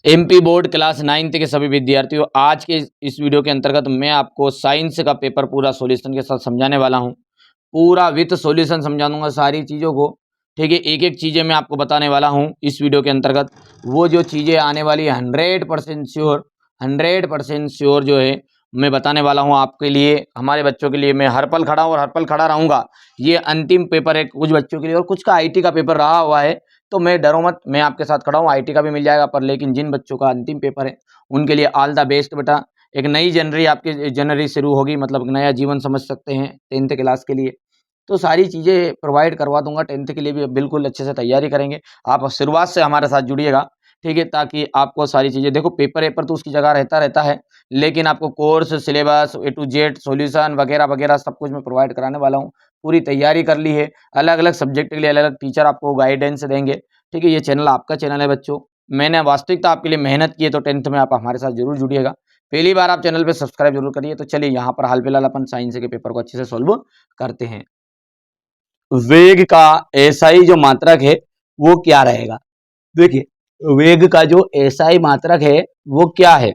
MP board class 9th के सभी विद्यार्थियों, आज के इस वीडियो के अंतर्गत मैं आपको साइंस का पेपर पूरा सॉल्यूशन के साथ समझाने वाला हूं। पूरा विथ सॉल्यूशन समझा दूंगा सारी चीज़ों को। ठीक है, एक एक चीज़ें मैं आपको बताने वाला हूं इस वीडियो के अंतर्गत। वो जो चीज़ें आने वाली 100% श्योर, 100% श्योर जो है मैं बताने वाला हूं आपके लिए, हमारे बच्चों के लिए। मैं हर पल खड़ा हूं और हर पल खड़ा रहूंगा। ये अंतिम पेपर है कुछ बच्चों के लिए और कुछ का आईटी का पेपर रहा हुआ है, तो मैं डरो मत, मैं आपके साथ खड़ा हूँ। आईटी का भी मिल जाएगा पर लेकिन जिन बच्चों का अंतिम पेपर है उनके लिए ऑल द बेस्ट बेटा। एक नई जनवरी आपकी जनवरी शुरू होगी, मतलब एक नया जीवन समझ सकते हैं 10th क्लास के लिए। तो सारी चीज़ें प्रोवाइड करवा दूंगा। 10th के लिए भी बिल्कुल अच्छे से तैयारी करेंगे। आप शुरुआत से हमारे साथ जुड़िएगा, ठीक है, ताकि आपको सारी चीज़ें, देखो पेपर वेपर तो उसकी जगह रहता रहता है, लेकिन आपको course syllabus A to Z solution वगैरह वगैरह सब कुछ मैं प्रोवाइड कराने वाला हूँ। पूरी तैयारी कर ली है। अलग अलग सब्जेक्ट के लिए अलग अलग टीचर आपको गाइडेंस देंगे। ठीक है, ये चैनल आपका चैनल है बच्चों। मैंने वास्तविकता आपके लिए मेहनत की है, तो 10th में आप हमारे साथ जरूर जुड़िएगा। पहली बार आप चैनल पे सब्सक्राइब जरूर करिए। तो चलिए यहाँ पर हाल फिलहाल अपन साइंस के पेपर को अच्छे से सॉल्व करते हैं। वेग का एसआई जो मात्रक है वो क्या रहेगा? देखिए, वेग का जो एसआई मात्रक है वो क्या है?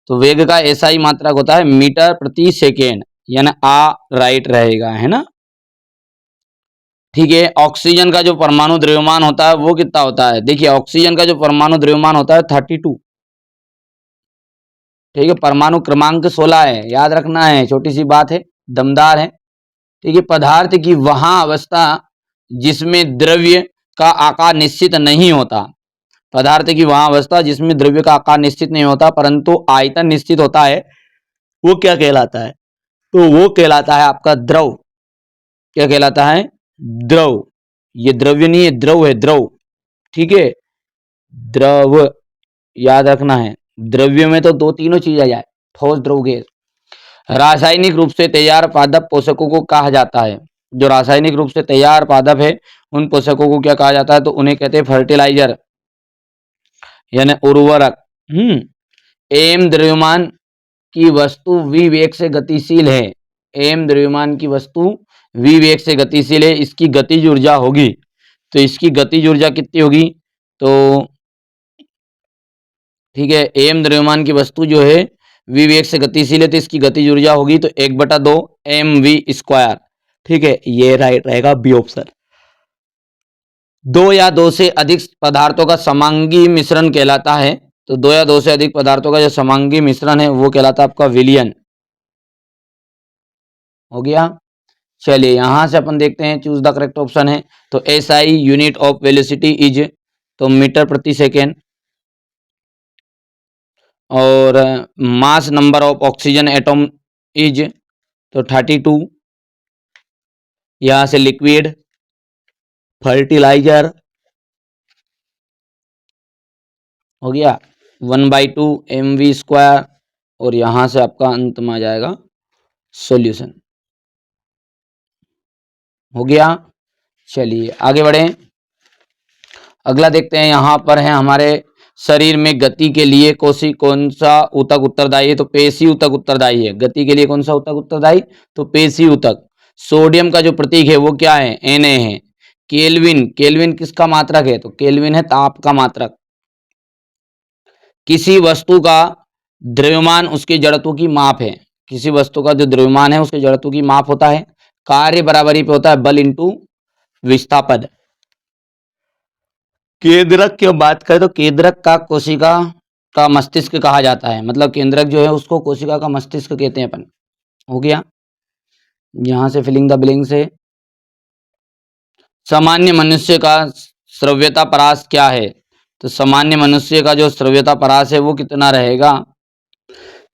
तो वेग का एसआई मात्रक होता है मीटर प्रति सेकेंड, यानी आ राइट रहेगा, है ना। ठीक है, ऑक्सीजन का जो परमाणु द्रव्यमान होता है वो कितना होता है? देखिए, ऑक्सीजन का जो परमाणु द्रव्यमान होता है 32। ठीक है, परमाणु क्रमांक 16 है, याद रखना है, छोटी सी बात है, दमदार है। ठीक है, पदार्थ की वहां अवस्था जिसमें द्रव्य का आकार निश्चित नहीं होता, पदार्थ की वहां अवस्था जिसमें द्रव्य का आकार निश्चित नहीं होता परंतु आयतन निश्चित होता है, वो क्या कहलाता है? तो वो कहलाता है आपका द्रव। क्या कहलाता है? द्रव। ये द्रव्य नहीं है, द्रव है, द्रव। ठीक है, द्रव, याद रखना है। द्रव्य में तो दो तीनों चीज आ जाए, ठोस, द्रव, गैस। रासायनिक रूप से तैयार पादप पोषकों को कहा जाता है। जो रासायनिक रूप से तैयार पादप है उन पोषकों को क्या कहा जाता है? तो उन्हें कहते हैं फर्टिलाइजर, यानी उर्वरक। एम द्रव्यमान की वस्तु v वेग से गतिशील है। एम द्रव्यमान की वस्तु v वेग से गतिशील है, इसकी गतिज ऊर्जा होगी। तो इसकी गतिज ऊर्जा कितनी होगी? तो ठीक है, एम द्रव्यमान की वस्तु जो है v वेग से गतिशील है, तो इसकी गतिज ऊर्जा होगी तो 1/2 mv²। ठीक है, ये राइट रहेगा बी ऑप्शन। दो या दो से अधिक पदार्थों का समांगी मिश्रण कहलाता है। तो दो या दो से अधिक पदार्थों का जो समांगी मिश्रण है वो कहलाता है आपका विलयन। हो गया। चलिए यहां से अपन देखते हैं, चूज द करेक्ट ऑप्शन है। तो SI unit of velocity is, तो मीटर प्रति सेकेंड। और mass number of oxygen atom is, तो 32। यहां से लिक्विड, फर्टिलाइजर, हो गया 1/2 mv²। और यहां से आपका अंत में आ जाएगा सॉल्यूशन। हो गया। चलिए आगे बढ़े, अगला देखते हैं। यहां पर है हमारे शरीर में गति के लिए कौन सा ऊतक उत्तरदायी है? तो पेशी ऊतक उत्तरदायी है। गति के लिए कौन सा ऊतक उत्तरदायी? तो पेशी ऊतक। सोडियम का जो प्रतीक है वो क्या है? Na है। केल्विन, केल्विन किसका मात्रक है? तो केल्विन है ताप का मात्रक। किसी वस्तु का द्रव्यमान उसके जड़त्व की माप है। किसी वस्तु का जो द्रव्यमान है उसके जड़त्व की माप होता है। कार्य बराबरी पे होता है बल इंटू विस्थापन। केंद्रक की बात करें तो केंद्रक का कोशिका का मस्तिष्क कहा जाता है। मतलब केंद्रक जो है उसको कोशिका का मस्तिष्क कहते हैं अपन। हो गया। यहां से फिलिंग द ब्लैंक्स है। सामान्य मनुष्य का श्रव्यता परास क्या है? तो सामान्य मनुष्य का जो श्रव्यता परास है वो कितना रहेगा?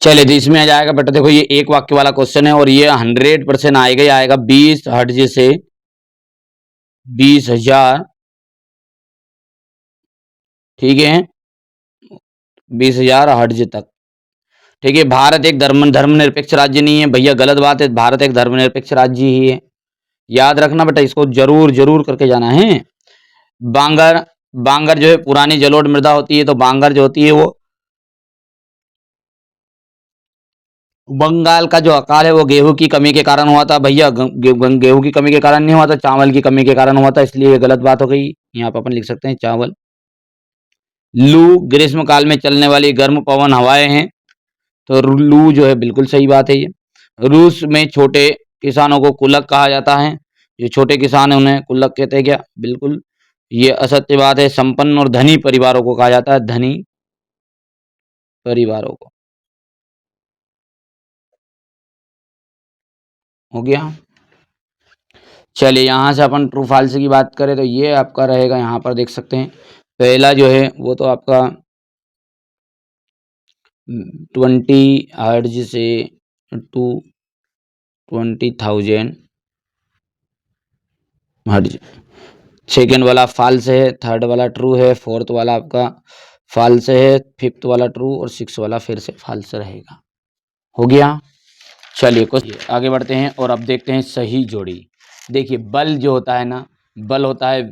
चलिए तो इसमें आ जाएगा बेटा, देखो ये एक वाक्य वाला क्वेश्चन है और ये 100% आएगा ही आएगा। 20 हर्ट्ज से 20,000, ठीक है, 20,000 हर्ट्ज तक। ठीक है, भारत एक धर्मनिरपेक्ष राज्य नहीं है भैया, गलत बात है। भारत एक धर्मनिरपेक्ष राज्य ही है, याद रखना बेटा, इसको जरूर जरूर करके जाना है। बांगर, बांगर जो है पुरानी जलोढ़ मृदा होती है, तो बांगर जो होती है वो बंगाल का जो अकाल है वो गेहूं की कमी के कारण हुआ था भैया। गेहूं की कमी के कारण नहीं हुआ था, चावल की कमी के कारण हुआ था, इसलिए ये गलत बात हो गई। यहाँ पर अपन लिख सकते हैं चावल। लू ग्रीष्म काल में चलने वाली गर्म पवन हवाएं हैं, तो लू जो है बिल्कुल सही बात है ये। रूस में छोटे किसानों को कुलक कहा जाता है, जो छोटे किसान हैं उन्हें कुलक कहते हैं क्या? बिल्कुल ये असत्य बात है। संपन्न और धनी परिवारों को कहा जाता है धनी परिवारों को। हो गया। चलिए यहाँ से अपन ट्रू फॉल्स की बात करें तो ये आपका रहेगा, यहाँ पर देख सकते हैं पहला जो है वो तो आपका 20 हर्ट्ज से टू 20,000 हर्ट्ज। सेकेंड वाला फॉल्स है, थर्ड वाला ट्रू है, फोर्थ वाला आपका फॉल्स है, फिफ्थ वाला ट्रू और सिक्स वाला फिर से फॉल्स रहेगा। हो गया। चलिए कुछ आगे बढ़ते हैं और अब देखते हैं सही जोड़ी। देखिए बल जो होता है ना, बल होता है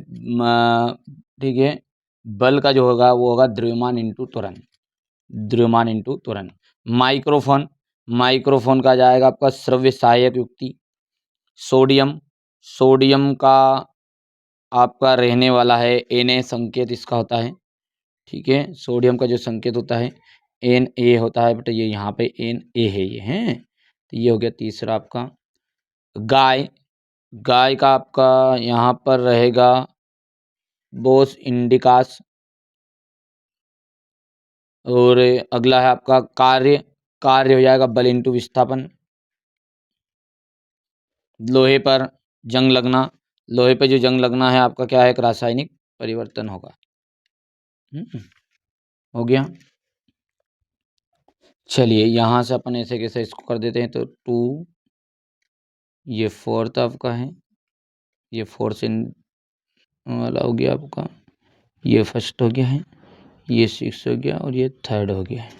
ठीक है, बल का जो होगा वो होगा द्रव्यमान इंटू त्वरण, द्रव्यमान इंटू त्वरण। माइक्रोफोन, माइक्रोफोन का जाएगा आपका श्रव्य सहायक युक्ति। सोडियम, सोडियम का आपका रहने वाला है Na संकेत इसका होता है, ठीक है। सोडियम का जो संकेत होता है Na होता है, बट ये यहाँ पे Na है ये हैं, तो ये हो गया तीसरा आपका। गाय, गाय का आपका यहाँ पर रहेगा बोस इंडिकास। और अगला है आपका कार्य, कार्य हो जाएगा बल इंटू विस्थापन। लोहे पर जंग लगना, लोहे पे जो जंग लगना है आपका क्या है, एक रासायनिक परिवर्तन होगा। हो गया। चलिए यहाँ से अपन ऐसे कैसे इसको कर देते हैं, तो टू, ये फोर्थ आपका है, ये फोर्थ इन वाला हो गया आपका, ये फर्स्ट हो गया है, ये सिक्स हो गया और ये थर्ड हो गया है।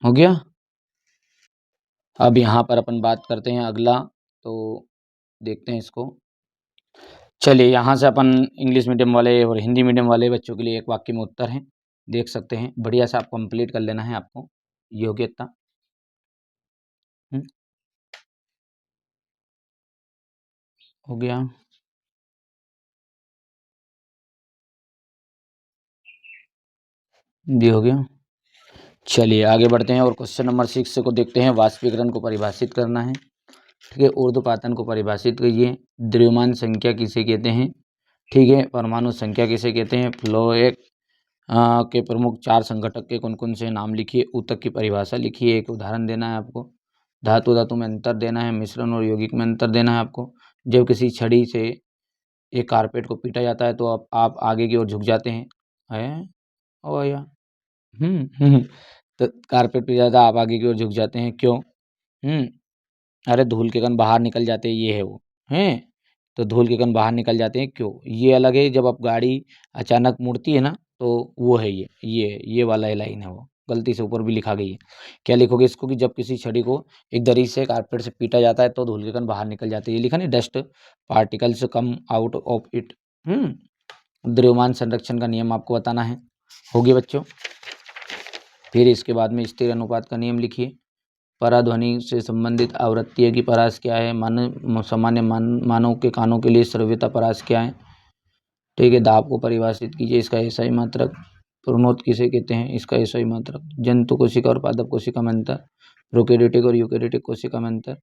हो गया। अब यहाँ पर अपन बात करते हैं अगला, तो देखते हैं इसको। चलिए यहाँ से अपन इंग्लिश मीडियम वाले और हिंदी मीडियम वाले बच्चों के लिए एक वाक्य में उत्तर है, देख सकते हैं। बढ़िया से आप कंप्लीट कर लेना है आपको, ये हो गया इतना। हो गया। ये हो गया। चलिए आगे बढ़ते हैं और क्वेश्चन नंबर 6 को देखते हैं। वाष्पीकरण को परिभाषित करना है, ठीक है। ऊर्ध्वपातन को परिभाषित करिए। द्रव्यमान संख्या किसे कहते हैं, ठीक है। परमाणु संख्या किसे कहते हैं। फ्लो एक के प्रमुख 4 संघटक के कौन कौन से नाम लिखिए। ऊतक की परिभाषा लिखिए, एक उदाहरण देना है आपको। धातु धातु में अंतर देना है, मिश्रण और यौगिक में अंतर देना है आपको। जब किसी छड़ी से एक कारपेट को पीटा जाता है तो आप आगे की ओर झुक जाते हैं, है ओ या तो कारपेट पे ज़्यादा आप आगे की ओर झुक जाते हैं, क्यों? अरे धूल के कण बाहर निकल जाते हैं, ये है वो, हैं? तो धूल के कण बाहर निकल जाते हैं, क्यों? ये अलग है, जब आप गाड़ी अचानक मुड़ती है ना, तो वो है ये वाला लाइन है वो, गलती से ऊपर भी लिखा गई है। क्या लिखोगे इसको, कि जब किसी छड़ी को एक दरी से कारपेट से पीटा जाता है तो धूल के कण बाहर निकल जाते हैं, ये लिखा नहीं, dust particles come out of it. द्रव्यमान संरक्षण का नियम आपको बताना है। हो गया बच्चों। फिर इसके बाद में स्थिर अनुपात का नियम लिखिए। पराध्वनि से संबंधित आवृत्तियों की परास क्या है। सामान्य मानव के कानों के लिए श्रव्यता परास क्या है, ठीक है। दाब को परिभाषित कीजिए, इसका एसआई मात्रक। प्रोनोद किसे कहते हैं, इसका एसआई मात्रक। जंतु कोशिका और पादप कोशिका में अंतर। प्रोकैरियोटिक और यूकैरियोटिक कोशिका में अंतर।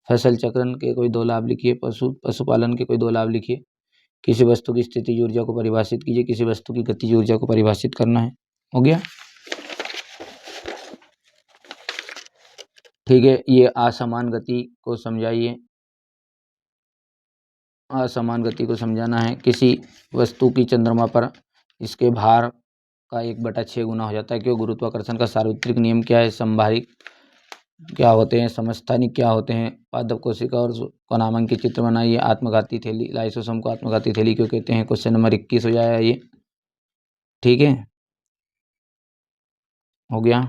फसल चक्रण के कोई दो लाभ लिखिए। पशुपालन के कोई दो लाभ लिखिए। किसी वस्तु की स्थितिज ऊर्जा को परिभाषित कीजिए, किसी वस्तु की गतिज ऊर्जा को परिभाषित करना है। हो गया। ठीक है, ये असमान गति को समझाइए। असमान गति को समझाना है। किसी वस्तु की चंद्रमा पर इसके भार का 1/6 गुना हो जाता है, क्यों? गुरुत्वाकर्षण का सार्वत्रिक नियम क्या है। संभारिक क्या होते हैं, समस्थानिक क्या होते हैं। पादप कोशिका और कणामन के चित्र बनाइए। आत्मघाती थैली, लाइसोसोम को आत्मघाती थैली क्यों कहते हैं। क्वेश्चन नंबर 21 हो जाएगा ये, ठीक है। हो गया।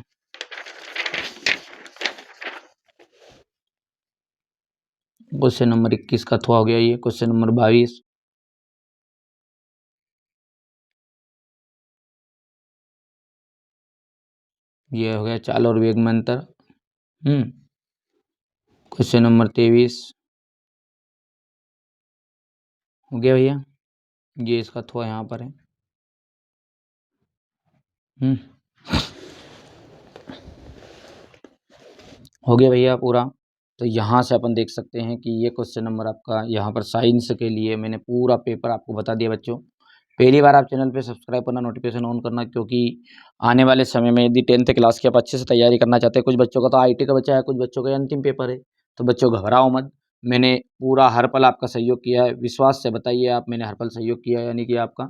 क्वेश्चन नंबर 21 का थोड़ा हो गया ये। क्वेश्चन नंबर 22, ये हो गया चाल और वेग में अंतर। क्वेश्चन नंबर 23 हो गया भैया, ये इसका थोड़ा यहाँ पर है। हो गया भैया पूरा। तो यहाँ से अपन देख सकते हैं कि ये क्वेश्चन नंबर आपका यहाँ पर साइंस के लिए मैंने पूरा पेपर आपको बता दिया बच्चों। पहली बार आप चैनल पे सब्सक्राइब करना, नोटिफिकेशन ऑन करना, क्योंकि आने वाले समय में यदि 10th क्लास की आप अच्छे से तैयारी करना चाहते हैं, कुछ बच्चों का तो आईटी का बच्चा है, कुछ बच्चों का अंतिम पेपर है, तो बच्चों घबराओ मत। मैंने पूरा हर पल आपका सहयोग किया है, विश्वास से बताइए आप, मैंने हर पल सहयोग किया है, यानी कि आपका